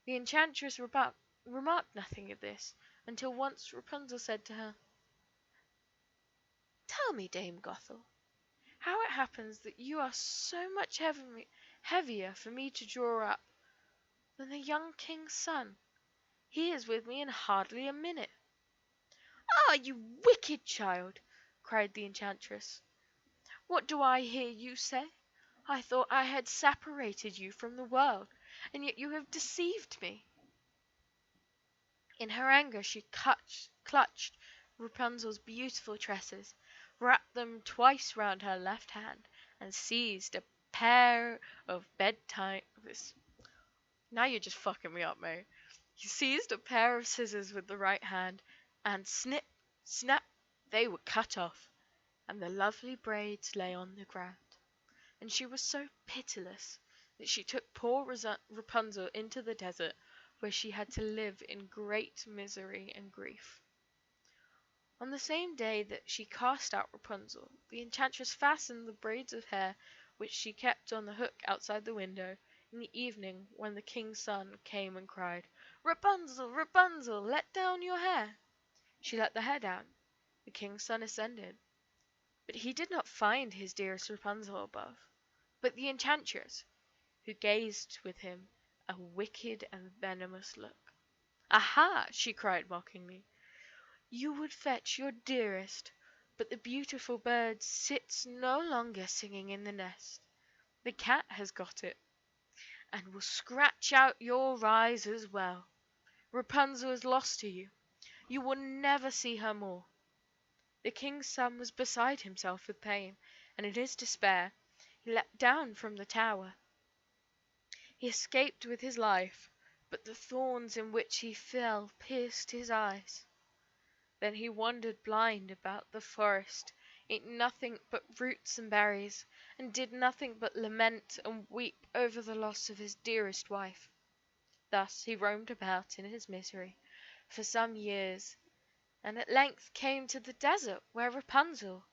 The enchantress remarked nothing of this, until once Rapunzel said to her, "Tell me, Dame Gothel, how it happens that you are so much heavier for me to draw up than the young king's son. He is with me in hardly a minute." "Ah, you wicked child!" cried the enchantress. "What do I hear you say? I thought I had separated you from the world, and yet you have deceived me." In her anger she clutched Rapunzel's beautiful tresses, wrapped them twice round her left hand, and seized a pair of Now you're just fucking me up, mate. He seized a pair of scissors with the right hand, and snip, snap, they were cut off, and the lovely braids lay on the ground. And she was so pitiless that she took poor Rapunzel into the desert, where she had to live in great misery and grief. On the same day that she cast out Rapunzel, the enchantress fastened the braids of hair which she kept on the hook outside the window. In the evening, when the king's son came and cried, "Rapunzel, Rapunzel, let down your hair," she let the hair down. The king's son ascended, but he did not find his dearest Rapunzel above, but the enchantress, who gazed with him a wicked and venomous look. "Aha!" she cried mockingly, "you would fetch your dearest, but the beautiful bird sits no longer singing in the nest. The cat has got it, and will scratch out your eyes as well. Rapunzel is lost to you. You will never see her more." The king's son was beside himself with pain, and in his despair he leapt down from the tower. He escaped with his life, but the thorns in which he fell pierced his eyes. Then he wandered blind about the forest, ate nothing but roots and berries, and did nothing but lament and weep over the loss of his dearest wife. Thus he roamed about in his misery for some years, and at length came to the desert, where Rapunzel,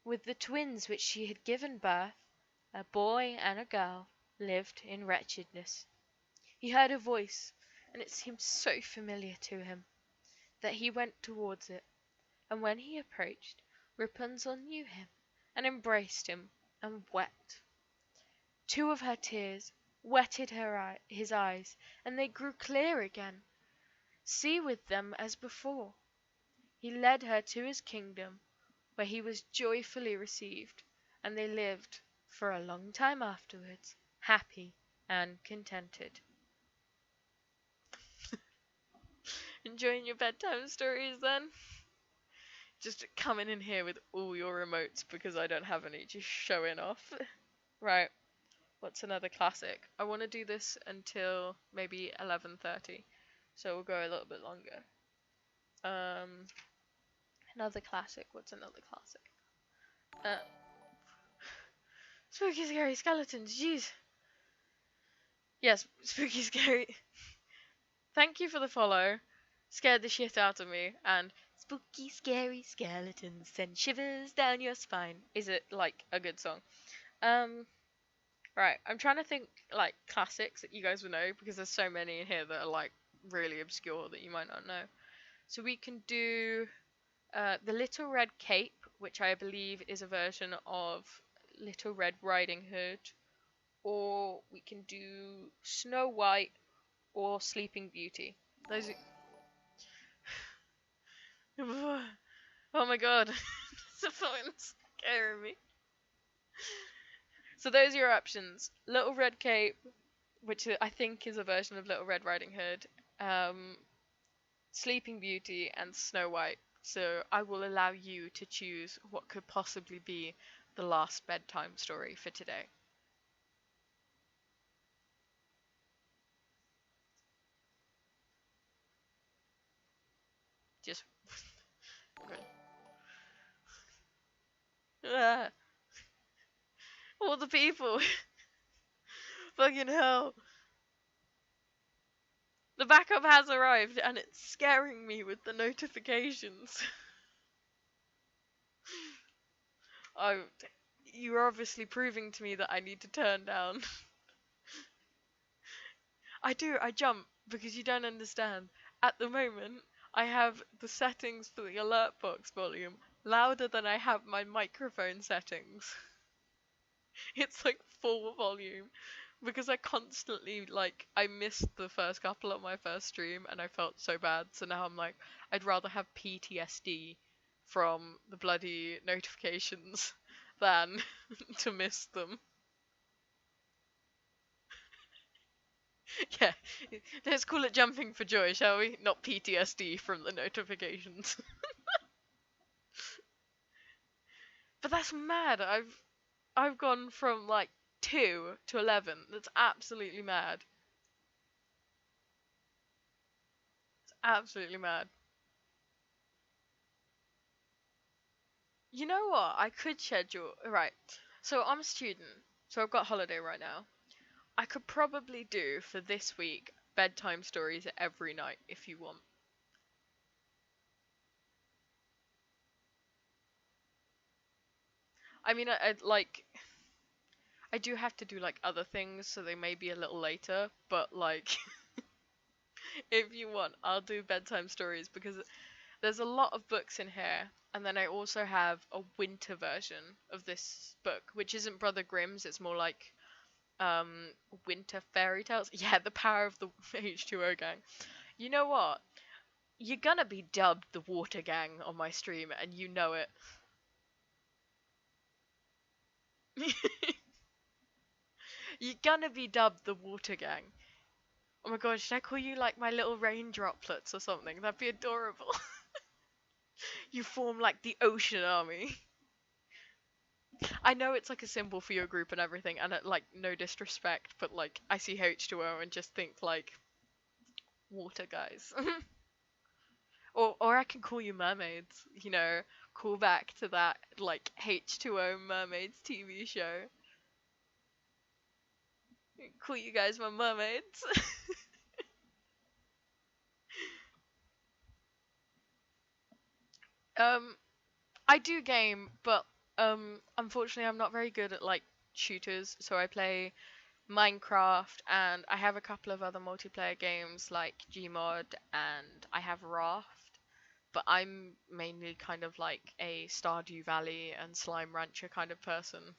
with the twins which she had given birth, a boy and a girl, lived in wretchedness. He heard a voice, and it seemed so familiar to him that he went towards it, and when he approached, Rapunzel knew him, and embraced him, and wept. Two of her tears wetted his eyes, and they grew clear again. See with them as before. He led her to his kingdom, where he was joyfully received, and they lived for a long time afterwards, happy and contented. Enjoying your bedtime stories then? Just coming in here with all your remotes because I don't have any, just showing off. Right, what's another classic? I want to do this until maybe 11:30, so we'll go a little bit longer. Um, another classic. What's another classic? Uh, Spooky Scary Skeletons. Jeez. Yes, Spooky Scary. Thank you for the follow. Scared the shit out of me. And spooky scary skeletons send shivers down your spine. Is it like a good song? Um, right. I'm trying to think like classics that you guys will know because there's so many in here that are like really obscure that you might not know. So we can do the Little Red Cape, which I believe is a version of Little Red Riding Hood, or we can do Snow White or Sleeping Beauty. Those. Are... Oh my god, the phone's scaring me. So those are your options: Little Red Cape, which I think is a version of Little Red Riding Hood, um, Sleeping Beauty, and Snow White. So I will allow you to choose what could possibly be the last bedtime story for today. Just ah, all the people. Fucking hell. The backup has arrived and it's scaring me with the notifications. Oh, you're obviously proving to me that I need to turn down. I do, I jump because you don't understand. At the moment, I have the settings for the alert box volume louder than I have my microphone settings. It's like full volume because I constantly I missed the first couple of my first stream and I felt so bad. So now I'm like I'd rather have PTSD from the bloody notifications than to miss them. Yeah, let's call it jumping for joy, shall we? Not PTSD from the notifications. But that's mad. I've gone from like 2 to 11. That's absolutely mad. It's absolutely mad. You know what? I could schedule. Right. So I'm a student. So I've got holiday right now. I could probably do for this week bedtime stories every night if you want. I mean, I do have to do like other things, so they may be a little later. But like, if you want, I'll do bedtime stories because there's a lot of books in here, and then I also have a winter version of this book, which isn't Brother Grimm's. It's more like um winter fairy tales. Yeah, the power of the H2O gang. You know what? You're gonna be dubbed the Water Gang on my stream, and you know it. You're gonna be dubbed the Water Gang. Oh my god, should I call you like my little rain droplets or something? That'd be adorable. You form like the ocean army. I know it's like a symbol for your group and everything, and like no disrespect, but like I see H2O and just think like water guys. Or I can call you mermaids, call back to that like H2O mermaids TV show. Call you guys my mermaids. um I do game, but unfortunately I'm not very good at like shooters, so I play Minecraft and I have a couple of other multiplayer games like Gmod and I have Raft, but I'm mainly kind of like a Stardew Valley and Slime Rancher kind of person.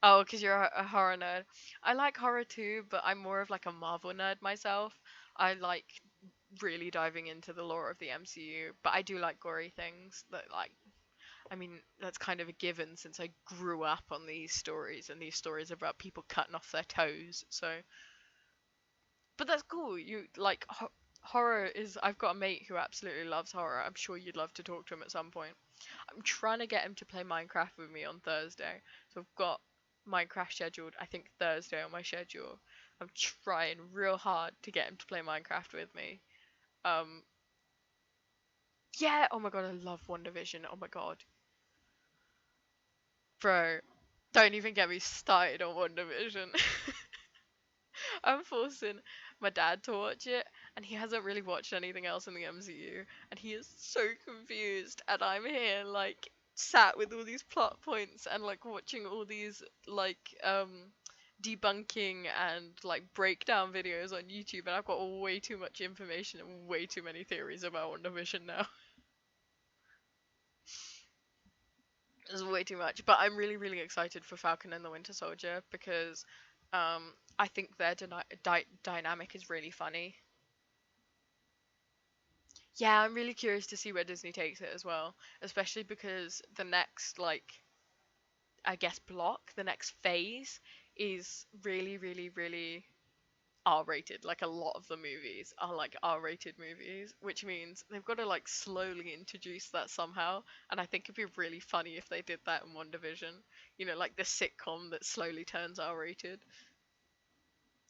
Oh, because you're a horror nerd. I like horror too, but I'm more of like a Marvel nerd myself. I like really diving into the lore of the MCU, but I do like gory things that I mean, that's kind of a given since I grew up on these stories and these stories about people cutting off their toes. So, but that's cool. You like horror is. I've got a mate who absolutely loves horror. I'm sure you'd love to talk to him at some point. I'm trying to get him to play Minecraft with me on Thursday. So I've got Minecraft scheduled. I think Thursday on my schedule. I'm trying real hard to get him to play Minecraft with me. Um, yeah. Oh my god, I love One Division. Oh my god, bro, don't even get me started on One Division. I'm forcing my dad to watch it, and he hasn't really watched anything else in the MCU, and he is so confused, and I'm here like sat with all these plot points and like watching all these like debunking and like breakdown videos on YouTube, and I've got way too much information and way too many theories about WandaVision now. There's way too much, but I'm really really excited for Falcon and the Winter Soldier because I think their dynamic is really funny. Yeah, I'm really curious to see where Disney takes it as well, especially because the next like I guess block, the next phase is really really really R-rated. Like a lot of the movies are like R-rated movies, which means they've got to like slowly introduce that somehow, and I think it'd be really funny if they did that in One Division. You know, like the sitcom that slowly turns R-rated.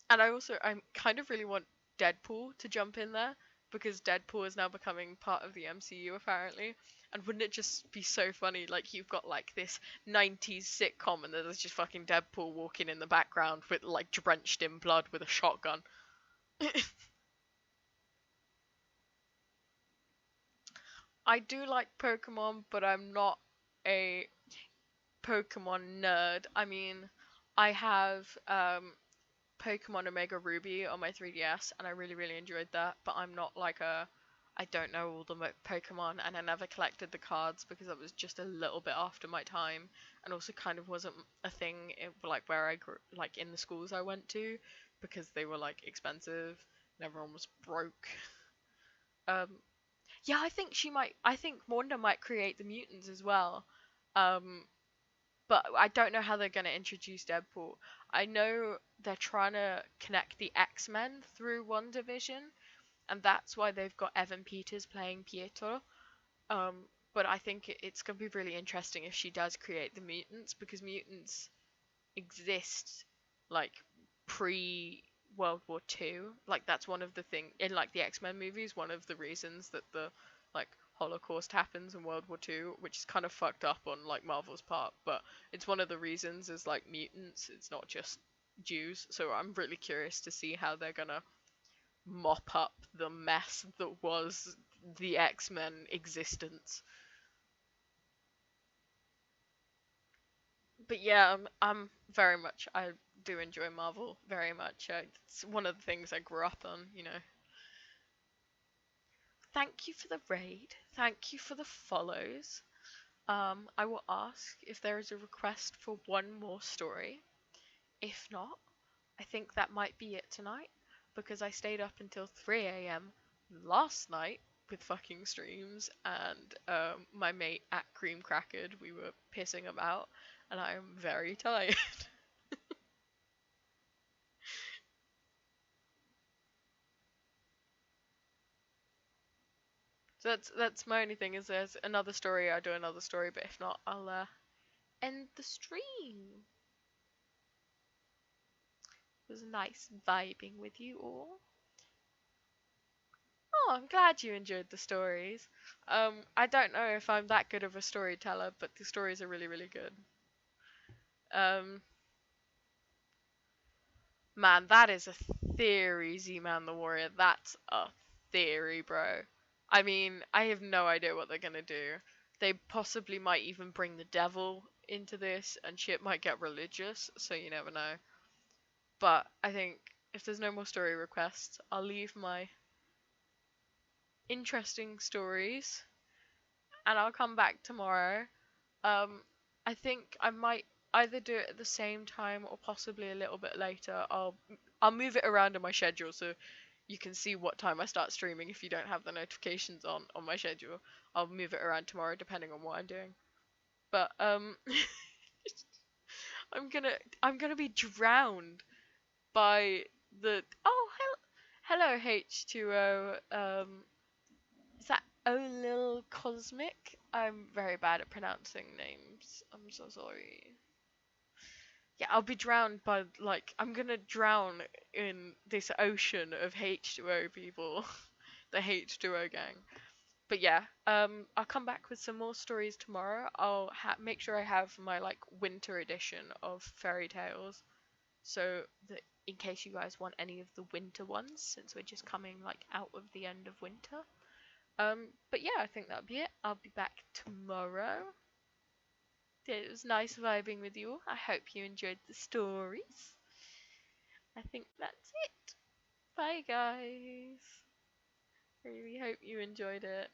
And I kind of really want Deadpool to jump in there because Deadpool is now becoming part of the MCU apparently. And wouldn't it just be so funny? Like you've got like this 90s sitcom and there's just fucking Deadpool walking in the background with like drenched in blood with a shotgun. I do like Pokemon, but I'm not a Pokemon nerd. I mean, I have Pokemon Omega Ruby on my 3DS, and I really, really enjoyed that. But I'm not like a, I don't know all the Pokemon, and I never collected the cards because it was just a little bit after my time, and also kind of wasn't a thing like where I grew, like in the schools I went to, because they were like expensive, and everyone was broke. Um, yeah, I think she might. I think Wanda might create the mutants as well. Um, but I don't know how they're going to introduce Deadpool. I know they're trying to connect the X-Men through One Division, and that's why they've got Evan Peters playing Pietro. Um, but I think it's going to be really interesting if she does create the mutants because mutants exist like pre World War Two. Like that's one of the thing in like the X-Men movies. One of the reasons that the like Holocaust happens in World War Two, which is kind of fucked up on like Marvel's part, but it's one of the reasons is like mutants. It's not just Jews. So I'm really curious to see how they're gonna mop up the mess that was the X-Men existence. But yeah, I'm very much I do enjoy Marvel very much. It's one of the things I grew up on, you know. Thank you for the raid. Thank you for the follows. I will ask if there is a request for one more story. If not, I think that might be it tonight because I stayed up until 3 a.m. last night with fucking streams and my mate at Cream Crackered, we were pissing about and I am very tired. So that's my only thing is there's another story, I'll do another story, but if not, I'll end the stream. It was nice vibing with you all. Oh, I'm glad you enjoyed the stories. I don't know if I'm that good of a storyteller, but the stories are really, really good. Um, man, that is a theory, Z-Man the Warrior. That's a theory, bro. I mean, I have no idea what they're gonna do. They possibly might even bring the devil into this, and shit might get religious, so you never know. But I think if there's no more story requests, I'll leave my interesting stories, and I'll come back tomorrow. Um, I think I might either do it at the same time or possibly a little bit later. I'll move it around in my schedule so you can see what time I start streaming if you don't have the notifications on my schedule. I'll move it around tomorrow depending on what I'm doing. But I'm gonna I'm gonna be drowned by the hello H2O. Is that O Lil Cosmic? I'm very bad at pronouncing names. I'm so sorry. Yeah, I'll be drowned by like I'm gonna drown in this ocean of H2O people, the H2O gang. But yeah, I'll come back with some more stories tomorrow. I'll make sure I have my like winter edition of fairy tales, so that in case you guys want any of the winter ones, since we're just coming like out of the end of winter. But yeah, I think that'll be it. I'll be back tomorrow. It was nice vibing with you. I hope you enjoyed the stories. I think that's it. Bye, guys. Really hope you enjoyed it.